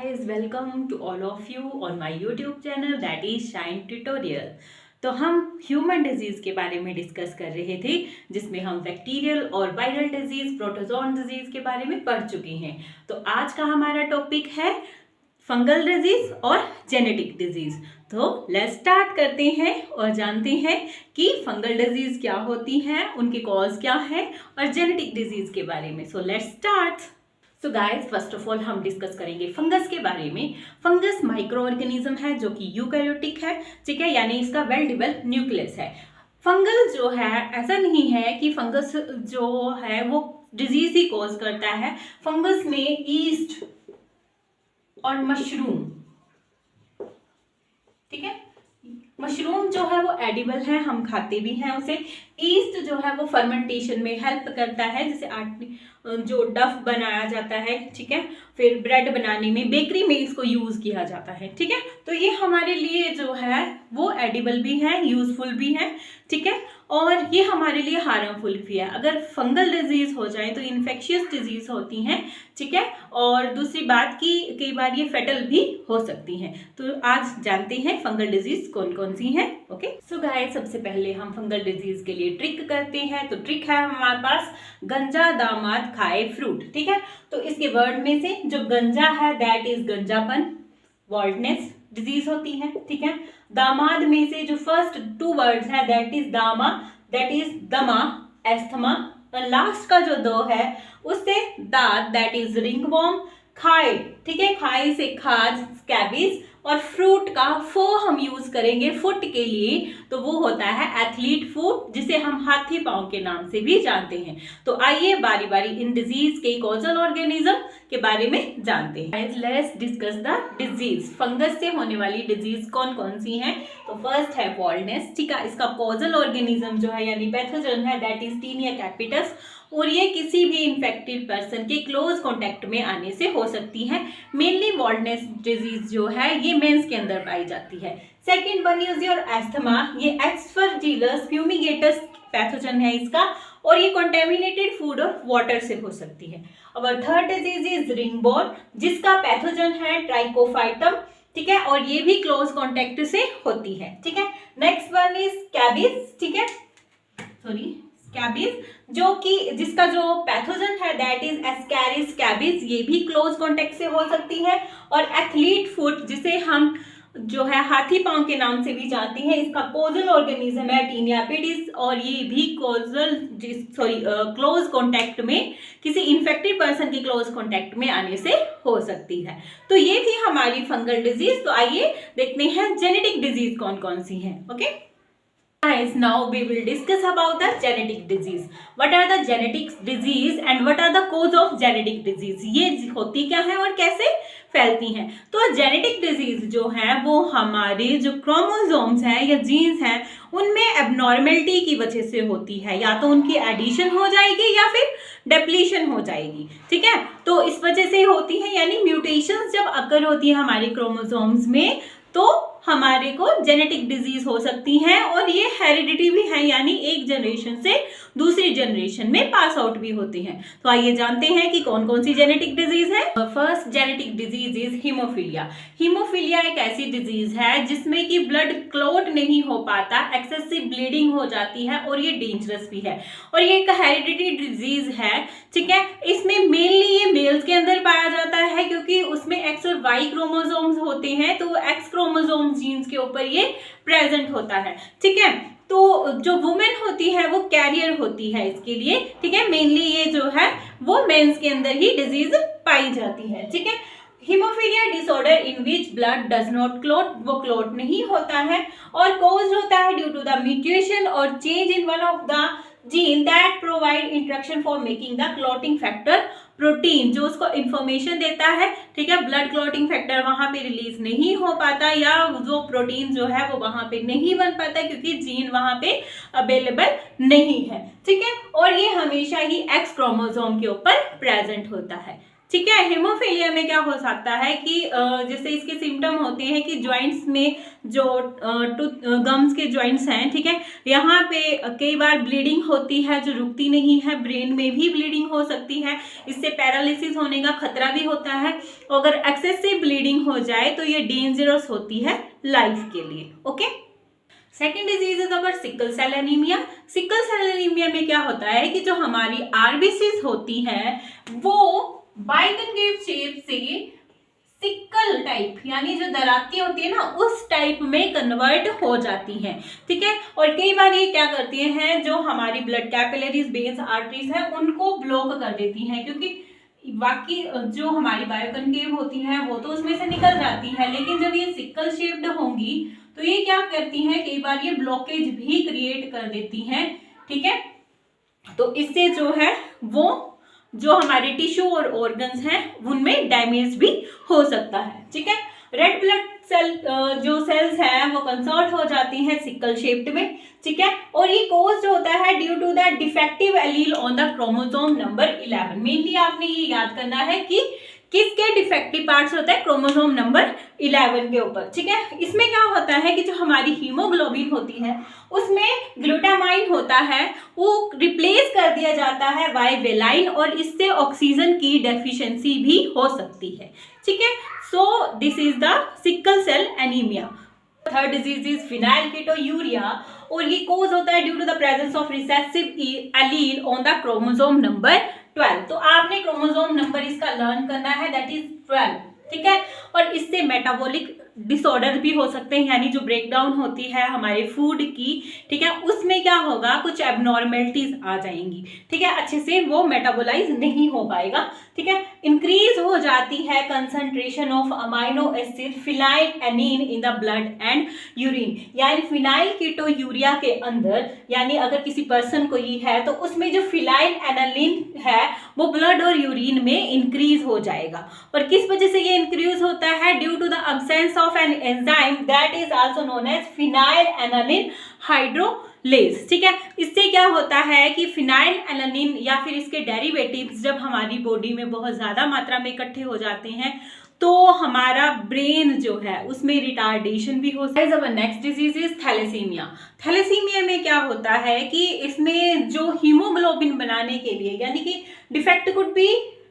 guys, welcome to all of you on my YouTube channel that is Shine Tutorial। तो हम human disease के बारे में discuss कर रहे थे जिसमें हम बैक्टीरियल और वायरल डिजीज, प्रोटोजोन डिजीज के बारे में पढ़ चुके हैं। तो आज का हमारा टॉपिक है फंगल डिजीज और जेनेटिक डिजीज। तो लेट्स स्टार्ट करते हैं और जानते हैं कि फंगल डिजीज क्या होती हैं, उनके कॉज क्या है और जेनेटिक डिजीज के बारे में। So let's start. So guys, first of all हम डिस्कस करेंगे फंगस के बारे में। फंगस माइक्रो ऑर्गेनिज्म है जो कि यूकैरियोटिक है, ठीक है, यानी इसका वेल डेवलप्ड न्यूक्लियस है। फंगल जो है, ऐसा नहीं है कि फंगस जो है वो डिजीज ही कॉज करता है। फंगस में ईस्ट और मशरूम, ठीक है, मशरूम जो है वो एडिबल है, हम खाते भी हैं उसे। ईस्ट जो है वो फर्मेंटेशन में हेल्प करता है, जैसे जो डफ बनाया जाता है, ठीक है, फिर ब्रेड बनाने में, बेकरी में इसको यूज किया जाता है, ठीक है। तो ये हमारे लिए जो है वो एडिबल भी है, यूजफुल भी है, ठीक है, और ये हमारे लिए हार्मफुल भी है। अगर फंगल डिजीज हो जाए तो इन्फेक्शियस डिजीज होती हैं, ठीक है, और दूसरी बात कि कई बार ये फेटल भी हो सकती हैं। तो आज जानते हैं फंगल डिजीज कौन कौन सी हैं। ओके, सो गाइस, सबसे पहले हम फंगल डिजीज के लिए ट्रिक करते हैं। तो ट्रिक है हमारे पास गंजा दामाद खाए फ्रूट, ठीक है। तो इसके वर्ड में से जो गंजा है दैट इज गंजापन, वाल्डनेस डिजीज होती है, ठीक है। दामाद में से जो फर्स्ट टू वर्ड्स है दैट इज दामा, दैट इज दमा, एस्थमा, और लास्ट का जो दो है उससे दाद, दैट इज रिंगवॉर्म। खाए, ठीक है, खाए से खाज, स्कैबीज, और फ्रूट का फो हम यूज करेंगे फुट के लिए, तो वो होता है एथलीट फुट, जिसे हम हाथी पांव के नाम से भी जानते हैं। तो आइए बारी बारी इन डिजीज के कॉजल ऑर्गेनिज्म के बारे में जानते हैं। Let's discuss the disease. Fungus से होने वाली डिजीज कौन कौन सी हैं? तो फर्स्ट है बॉल्डनेस, ठीक है, इसका कॉजल ऑर्गेनिज्म जो है यानी पैथोजन है दैट इज टीनिया कैपिटस, और ये किसी भी इन्फेक्टेड पर्सन के क्लोज कांटेक्ट में आने से हो सकती है। मेनली बॉल्डनेस डिजीज जो है ये मेंस के अंदर पाई जाती है। Second one is your asthma, ये एस्परजिलस फ्यूमिगेटस पैथोजन है इसका, और ये कंटेमिनेटेड फूड और वाटर से हो सकती है। और थर्ड डिजीज इज रिंगबोर्न, जिसका पैथोजन है ट्राइकोफाइटम, ठीक है, और ये भी क्लोज कॉन्टेक्ट से होती है, ठीक है। नेक्स्ट वन इज स्कैबीज, ठीक है, सॉरी स्कैबीज, जो कि जिसका जो पैथोजन है दैट इज एस्कैरिस स्कैबीज, ये भी क्लोज कॉन्टेक्ट से हो सकती है। और एथलीट फुट, जिसे हम जो है हाथी पांव के नाम से भी जानते हैं, इसका कॉजल ऑर्गेनिज्म है टीनिया पेडिस, और ये भी क्लोज कॉन्टेक्ट में किसी इन्फेक्टेड पर्सन के क्लोज कॉन्टेक्ट में आने से हो सकती है। तो ये थी हमारी फंगल डिजीज। तो आइए देखते हैं जेनेटिक डिजीज कौन कौन सी है। Okay guys, now we will discuss about the genetic disease. What are the genetic disease and what are the cause of genetic disease? ये होती क्या है और कैसे फैलती हैं? तो जेनेटिक डिजीज जो है वो हमारे जो क्रोमोसोम्स हैं या जीन्स हैं उनमें एबनॉर्मेलिटी की वजह से होती है, या तो उनकी एडिशन हो जाएगी या फिर डेप्लीशन हो जाएगी, ठीक है। तो इस वजह से होती है, यानी म्यूटेशंस जब अकर होती है हमारे क्रोमोसोम्स में तो हमारे को जेनेटिक डिजीज हो सकती हैं, और ये हेरिडिटी भी है, यानी एक जनरेशन से दूसरी जनरेशन में पास आउट भी होती हैं। तो आइए जानते हैं कि कौन कौन सी जेनेटिक डिजीज है। First genetic disease is haemophilia. Haemophilia एक ऐसी डिजीज है जिसमें कि ब्लड क्लॉट नहीं हो पाता, एक्सेसिव ब्लीडिंग हो जाती है, और ये डेंजरस भी है, और ये एक हेरिडिटी डिजीज है, ठीक है। इसमें मेनली ये मेल्स के अंदर पाया जाता है क्योंकि उसमें एक्स और वाई क्रोमोसोम्स होते हैं, तो एक्स क्रोमोसोम जीन्स के ऊपर ये प्रेजेंट होता है, ठीक है। तो जो वुमेन होती है वो कैरियर होती है इसके लिए, ठीक है। मेनली ये जो है वो मेंस के अंदर ही डिजीज पाई जाती है, ठीक है। Haemophilia disorder in which blood does not clot, वो क्लॉट नहीं होता है, और कॉज होता है ड्यू टू द म्यूटेशन और change in one of the gene that provide instruction for making the clotting factor protein, जो उसको इंफॉर्मेशन देता है, ठीक है। ब्लड क्लॉटिंग फैक्टर वहां पे रिलीज नहीं हो पाता, या जो प्रोटीन जो है वो वहां पे नहीं बन पाता क्योंकि जीन वहां पे अवेलेबल नहीं है, ठीक है। और ये हमेशा ही एक्स क्रोमोसोम के ऊपर प्रेजेंट होता है, ठीक है। हेमोफीलिया में क्या हो सकता है कि जैसे इसके सिम्टम होते हैं कि जॉइंट्स में जो गम्स के जॉइंट्स हैं, ठीक है, यहाँ पे कई बार ब्लीडिंग होती है जो रुकती नहीं है, ब्रेन में भी ब्लीडिंग हो सकती है, इससे पैरालिसिस होने का खतरा भी होता है। अगर एक्सेसिव ब्लीडिंग हो जाए तो ये डेंजरस होती है लाइफ के लिए। Okay, second disease is our sickle cell anaemia. Sickle cell anaemia में क्या होता है कि जो हमारी आरबीसीज होती हैं वो बाइकनकेव शेप से सिकल टाइप यानी जो दराती होती है ना उस टाइप में कन्वर्ट हो जाती हैं, ठीक है। और कई बार ये क्या करती हैं, जो हमारी ब्लड कैपिलरीज, वेन्स, आर्टरीज हैं उनको ब्लॉक कर देती हैं, क्योंकि बाकी जो हमारी बायोकनकेव होती हैं वो तो उसमें से निकल जाती है, लेकिन जब ये सिकल शेप्ड होंगी तो ये क्या करती हैं, कई बार ये ब्लॉकेज भी क्रिएट कर देती हैं, ठीक है। तो इससे जो है वो जो हमारे टिश्यू और ऑर्गन्स हैं उनमें डैमेज भी हो सकता है, ठीक है। रेड ब्लड सेल जो सेल्स हैं वो कंसर्ट हो जाती हैं सिकल शेप्ड में, ठीक है। और ये कोज जो होता है due to the defective allele on the chromosome number 11। Mainly आपने ये याद करना है कि किसके डिफेक्टिव पार्ट्स होता है, क्रोमोसोम नंबर 11 के ऊपर, ठीक है। इसमें क्या होता है कि जो हमारी हीमोग्लोबिन होती है उसमें ग्लूटामाइन होता है, वो रिप्लेस कर दिया जाता है बाय वेलाइन, और इससे ऑक्सीजन की डेफिशिएंसी भी हो सकती है, ठीक है। So this is the sickle cell anaemia. Third disease is phenylketonuria, और ये कोज होता है due to the presence of recessive allele on the chromosome number 12। तो आपने क्रोमोसोम नंबर इसका लर्न करना है, दैट इज 12, ठीक है। और इससे मेटाबॉलिक डिसऑर्डर भी हो सकते हैं, यानी जो ब्रेकडाउन होती है हमारे फूड की, ठीक है, उसमें क्या होगा, कुछ एबनॉर्मेलिटीज आ जाएंगी, ठीक है, अच्छे से वो मेटाबोलाइज नहीं हो पाएगा, ठीक है। इंक्रीज हो जाती है concentration of amino acid phenylalanine in the blood and urine, यानी फिनाइलकेटोयूरिया के अंदर, यानी अगर किसी पर्सन को ये है तो उसमें जो फिनाइलएनीन है वो ब्लड और यूरिन में इंक्रीज हो जाएगा। और किस वजह से ये इंक्रीज होता है, due to the absence of an enzyme that is also known as phenylalanine hydrolase, ठीक है। इससे क्या होता है कि फिनाइलएनीन या फिर इसके डेरिवेटिव्स जब हमारी बॉडी में बहुत ज्यादा मात्रा में इकट्ठे हो जाते हैं तो हमारा ब्रेन जो है उसमें रिटार्डेशन भी हो सकता है। Next disease is thalassaemia. Thalassaemia में क्या होता है कि इसमें जो हीमोग्लोबिन बनाने के लिए, यानी कि defect could be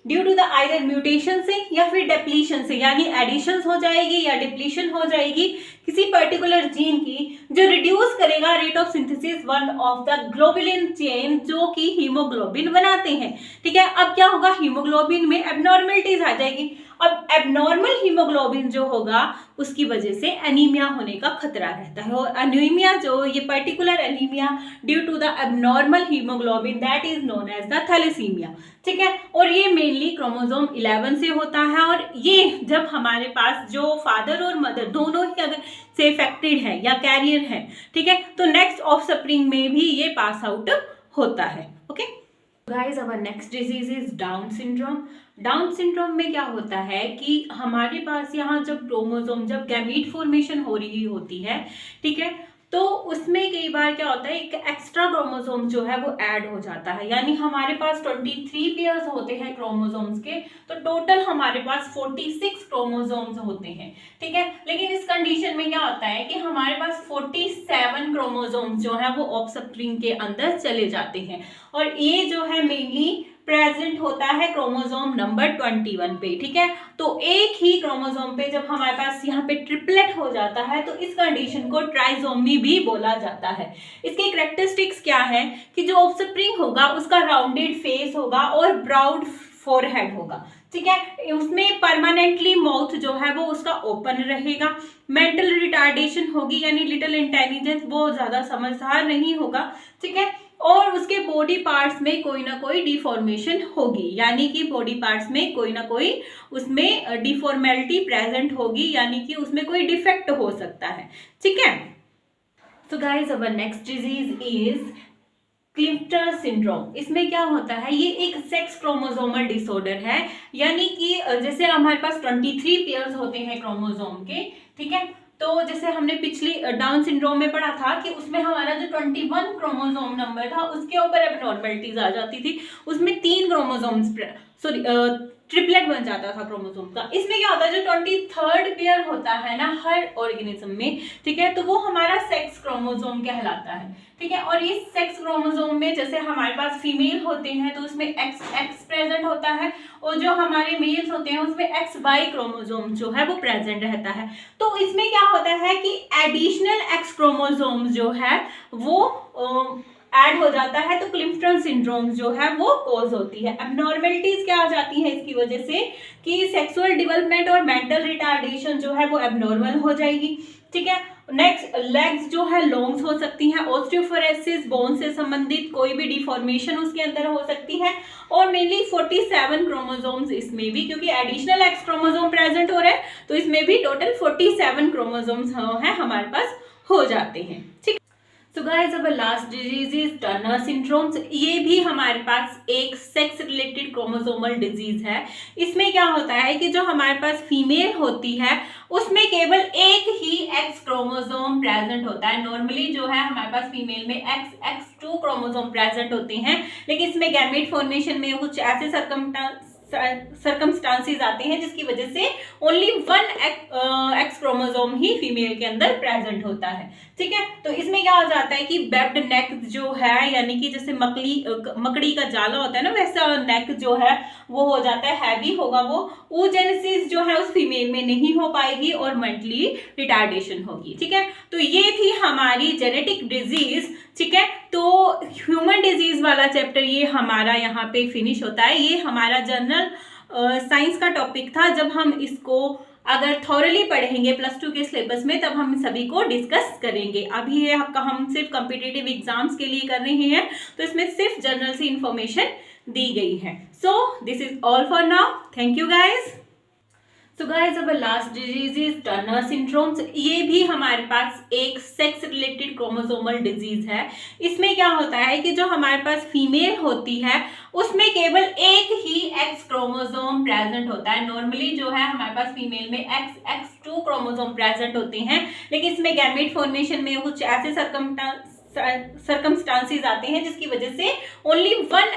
due to the either mutation से या फिर डिप्लीशन से, यानी एडिशन हो जाएगी या डिप्लीशन हो जाएगी किसी पर्टिकुलर जीन की, जो रिड्यूस करेगा rate of synthesis one of the globulin chain जो कि हीमोग्लोबिन बनाते हैं, ठीक है। अब क्या होगा, हीमोग्लोबिन में एबनॉर्मलिटीज आ जाएगी। अब एबनॉर्मल हीमोग्लोबिन जो होगा उसकी वजह से एनीमिया होने का खतरा रहता है, और एनीमिया जो ये particular anaemia due to the abnormal haemoglobin that is known as the thalassaemia, ठीक है। और ये मेनली क्रोमोसोम 11 से होता है, और ये जब हमारे पास जो फादर और मदर दोनों ही अगर से इफेक्टेड है या कैरियर है, ठीक है, तो नेक्स्ट ऑफस्प्रिंग में भी ये पास आउट होता है। Okay guys, our next disease is down syndrome. Down syndrome में क्या होता है कि हमारे पास यहाँ जब क्रोमोसोम, जब गैमीट फॉर्मेशन हो रही होती है, ठीक है, तो उसमें कई बार क्या होता है एक एक्स्ट्रा क्रोमोसोम जो है वो ऐड हो जाता है, यानी हमारे पास 23 पेयर्स होते हैं क्रोमोसोम्स के, तो टोटल हमारे पास 46 क्रोमोसोम्स होते हैं, ठीक है। लेकिन इस कंडीशन में क्या होता है कि हमारे पास 47 क्रोमोसोम्स जो है वो ऑफस्प्रिंग के अंदर चले जाते हैं, और ये जो है मेनली प्रेजेंट होता है क्रोमोसोम नंबर 21 पे, ठीक है। तो एक ही क्रोमोसोम पे जब हमारे पास यहाँ पे ट्रिपलेट हो जाता है तो इस कंडीशन को ट्राइसोमी भी बोला जाता है। इसके कैरेक्टरिस्टिक्स क्या है कि जो ऑफस्प्रिंग होगा उसका राउंडेड फेस होगा और ब्राउड फोरहेड होगा, ठीक है। उसमें परमानेंटली माउथ जो है वो उसका ओपन रहेगा, मेंटल रिटार्डेशन होगी, यानी लिटिल इंटेलिजेंस, वो ज्यादा समझदार नहीं होगा, ठीक है। और उसके बॉडी पार्ट्स में कोई ना कोई डिफॉर्मेशन होगी, यानी कि बॉडी पार्ट्स में कोई ना कोई उसमें डिफॉर्मेलिटी प्रेजेंट होगी, यानी कि उसमें कोई डिफेक्ट हो सकता है, ठीक है। So guys, our next disease is Klinefelter syndrome. इसमें क्या होता है, ये एक सेक्स क्रोमोसोमल डिसऑर्डर है, यानी कि जैसे हमारे पास 23 पेयर्स होते हैं क्रोमोसोम के, ठीक है। तो जैसे हमने पिछली डाउन सिंड्रोम में पढ़ा था कि उसमें हमारा जो 21 क्रोमोसोम नंबर था उसके ऊपर एबनॉर्मलिटीज आ जाती थी, उसमें 3 क्रोमोसोम्स ट्रिपलेट बन जाता था क्रोमोसोम का। इसमें क्या होता है, जो 23rd पेयर होता है ना हर ऑर्गेनिज्म में, ठीक है, तो वो हमारा सेक्स क्रोमोसोम कहलाता है, ठीक है। और इस सेक्स क्रोमोसोम में जैसे हमारे पास फीमेल होते हैं तो उसमें एक्स प्रेजेंट होता है, और जो हमारे मेल्स होते हैं उसमें XY क्रोमोसोम जो है वो प्रेजेंट रहता है। तो इसमें क्या होता है कि एडिशनल एक्स क्रोमोसोम जो है वो ऐड हो जाता है, तो क्लिफ्टन सिंड्रोम जो है वो कॉज होती है। एबनॉर्मेलिटीज क्या आ जाती है इसकी वजह से कि सेक्सुअल डेवलपमेंट और मेंटल रिटार्डेशन जो है वो एबनॉर्मल हो जाएगी, ठीक है। नेक्स्ट, लेग्स जो है लॉन्ग्स हो सकती हैं, ऑस्टियोफोरेसिस, बोन से संबंधित कोई भी डिफॉर्मेशन उसके अंदर हो सकती है, और मेनली 47 क्रोमोसोम्स इसमें भी, क्योंकि एडिशनल एक्स क्रोमोसोम प्रेजेंट हो रहे हैं तो इसमें भी टोटल 47 क्रोमोसोम्स है हमारे पास हो जाते हैं, ठीक। सो गाइस, अब last disease is Turner syndrome. ये भी हमारे पास एक सेक्स रिलेटेड क्रोमोसोमल डिजीज है। इसमें क्या होता है कि जो हमारे पास फीमेल होती है उसमें केवल एक ही एक्स क्रोमोसोम प्रेजेंट होता है। नॉर्मली जो है हमारे पास फीमेल में X2 क्रोमोसोम प्रेजेंट होते हैं, लेकिन इसमें गैमेट फॉर्मेशन में कुछ ऐसे सर्कमस्टांसेस आते हैं जिसकी वजह से ओनली 1 एक्स क्रोमोसोम ही फीमेल के अंदर प्रेजेंट होता है, ठीक है। तो इसमें क्या हो जाता है कि वेब्ड नेक जो है, यानी कि जैसे मकड़ी का जाला होता है ना, वैसा नेक जो है वो हो जाता है, हैवी होगा वो। oogenesis जो है उस फीमेल में नहीं हो पाएगी और मेंटली रिटार्डेशन होगी, ठीक है। तो ये थी हमारी जेनेटिक डिजीज, ठीक है। तो ह्यूमन डिजीज वाला चैप्टर ये हमारा यहाँ पे फिनिश होता है। ये हमारा जनरल साइंस का टॉपिक था। जब हम इसको अगर थॉरली पढ़ेंगे +2 के सिलेबस में, तब हम सभी को डिस्कस करेंगे। अभी ये हम सिर्फ कॉम्पिटिटिव एग्जाम्स के लिए कर रहे हैं, तो इसमें सिर्फ जनरल सी इंफॉर्मेशन दी गई है। So this is all for now, thank you guys. So guys, अब last disease is Turner syndrome. ये भी हमारे पास एक सेक्स रिलेटेड क्रोमोसोमल डिजीज है। इसमें क्या होता है कि जो हमारे पास फीमेल होती है उसमें केवल एक ही एक्स क्रोमोसोम प्रेजेंट होता है। नॉर्मली जो है हमारे पास फीमेल में X2 क्रोमोसोम प्रेजेंट होते हैं, लेकिन इसमें गैमेट फॉर्मेशन में कुछ ऐसे सर्कमस्टांसेस आते हैं जिसकी वजह से ओनली 1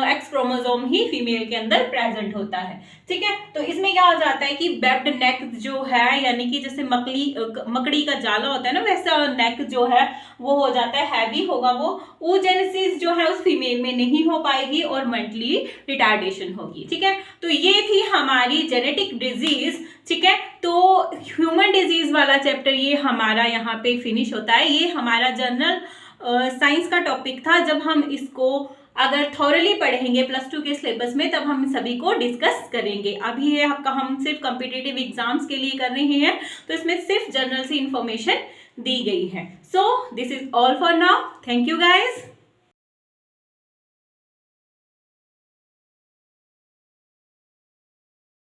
एक्स क्रोमोसोम ही फीमेल के अंदर प्रेजेंट होता है, ठीक है। तो इसमें क्या हो जाता है कि वेब्ड नेक जो है, यानी कि जैसे मकड़ी का जाला होता है ना, वैसा नेक जो है वो हो जाता है, हैवी होगा वो। oogenesis जो है उस फीमेल में नहीं हो पाएगी और मेंटली रिटार्डेशन होगी, ठीक है। तो ये थी हमारी जेनेटिक डिजीज, ठीक है। तो ह्यूमन डिजीज वाला चैप्टर ये हमारा यहाँ पे फिनिश होता है। ये हमारा जनरल साइंस का टॉपिक था। जब हम इसको अगर थॉरली पढ़ेंगे +2 के सिलेबस में, तब हम सभी को डिस्कस करेंगे। अभी ये हम सिर्फ कॉम्पिटिटिव एग्जाम्स के लिए कर रहे हैं, तो इसमें सिर्फ जनरल सी इंफॉर्मेशन दी गई है। So this is all for now, thank you guys.